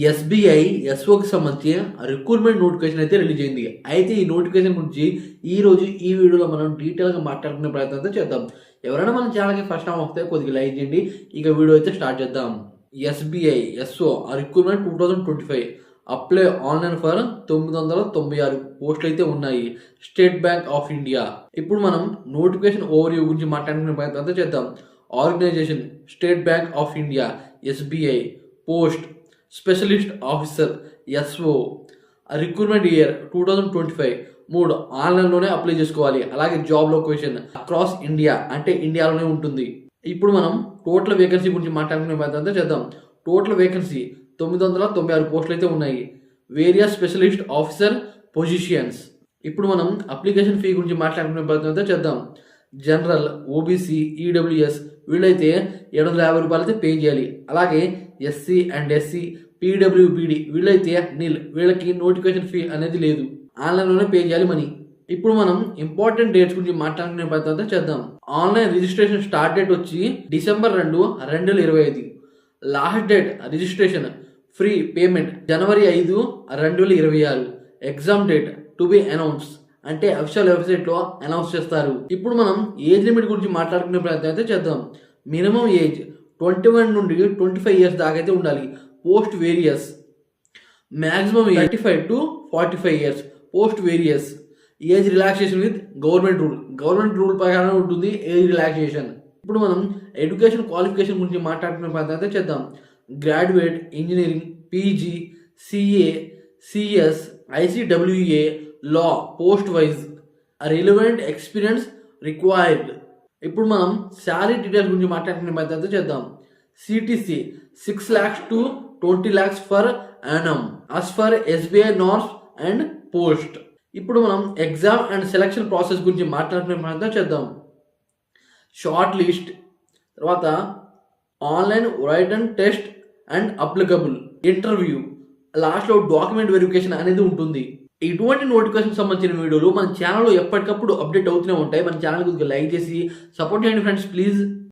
SBI ఎస్ఓకి సంబంధించి recruitment notification అయితే release అయింది. అయితే ఈ నోటిఫికేషన్ గురించి ఈరోజు ఈ వీడియోలో మనం డీటెయిల్గా మాట్లాడుకునే ప్రయత్నం అయితే చేద్దాం. ఎవరైనా మన ఛానల్కి ఫస్ట్ టైం వస్తే కొద్దిగా లైక్ చేయండి. ఇక వీడియో అయితే స్టార్ట్ చేద్దాం. SBI SO recruitment 2025 apply online for 996 పోస్టులు అయితే ఉన్నాయి. State Bank of India. ఇప్పుడు మనం నోటిఫికేషన్ ఓవర్వ్యూ గురించి మాట్లాడుకునే ప్రయత్నం అయితే చేద్దాం. Organisation State Bank of India SBI. Post specialist officer SO. Recruitment year 2025. 3 ఆన్లైన్లోనే అప్లై చేసుకోవాలి. అలాగే జాబ్ లొకేషన్ అక్రాస్ ఇండియా, అంటే ఇండియాలోనే ఉంటుంది. ఇప్పుడు మనం టోటల్ వేకెన్సీ గురించి మాట్లాడుకునే ప్రయత్నం చేద్దాం. టోటల్ వేకెన్సీ 996 పోస్టులు అయితే ఉన్నాయి. Various specialist officer positions. ఇప్పుడు మనం అప్లికేషన్ ఫీ గురించి మాట్లాడుకునే ప్రయత్నం అయితే చేద్దాం. జనరల్, ఓబీసీ, ఈడబ్ల్యూఎస్ వీళ్ళైతే 750 రూపాయలు అయితే పే చేయాలి. అలాగే ఎస్సీ అండ్ ఎస్సీ, పీడబ్ల్యూబీడీ వీళ్ళైతే వీళ్ళకి నోటిఫికేషన్ ఫీ అనేది లేదు. ఆన్లైన్లోనే పే చేయాలి మనీ. ఇప్పుడు మనం ఇంపార్టెంట్ డేట్స్ గురించి మాట్లాడుకునే ప్రయత్నం అయితే చేద్దాం. ఆన్లైన్ రిజిస్ట్రేషన్ స్టార్ట్ డేట్ వచ్చి December 2, 2025. Last date registration free payment January 5, 2026. Exam date to be announce, అంటే అఫీషియల్ వెబ్సైట్లో అనౌన్స్ చేస్తారు. ఇప్పుడు మనం ఏజ్ లిమిట్ గురించి మాట్లాడుకునే ప్రయత్నం అయితే చేద్దాం. మినిమం ఏజ్ 21 నుండి 25 ఇయర్స్ దాకా అయితే ఉండాలి. Post various. Maximum 35 to 45 years. Post various. Age relaxation with government rule ప్రకారం ఉంటుంది ఏజ్ రిలాక్సేషన్. ఇప్పుడు మనం ఎడ్యుకేషన్ క్వాలిఫికేషన్ గురించి మాట్లాడుకునే ప్రయత్నం అయితే చేద్దాం. Graduate engineering, PG, CA, CS, ICWA, law, post wise. Relevant experience required. ఇప్పుడు మనం శాలరీ డీటెయిల్స్ గురించి మాట్లాడుకునే ప్రయత్నం అయితే చేద్దాం. CTC 6 lakhs to 20 lakhs per annum as per SBI norms and post. ఇప్పుడు మనం ఎగ్జామ్ అండ్ సెలక్షన్ ప్రాసెస్ గురించి మాట్లాడుకునే ప్రయత్నం చేద్దాం. షార్ట్ లిస్ట్, తర్వాత online written test and applicable, interview, లాస్ట్లో డాక్యుమెంట్ వెరిఫికేషన్ అనేది ఉంటుంది. ఇటువంటి నోటిఫికేషన్ సంబంధించిన వీడియోలు మన ఛానల్లో ఎప్పటికప్పుడు అప్డేట్ అవుతూనే ఉంటాయి. మన ఛానల్ కొద్దిగా లైక్ చేసి సపోర్ట్ చేయండి ఫ్రెండ్స్, ప్లీజ్.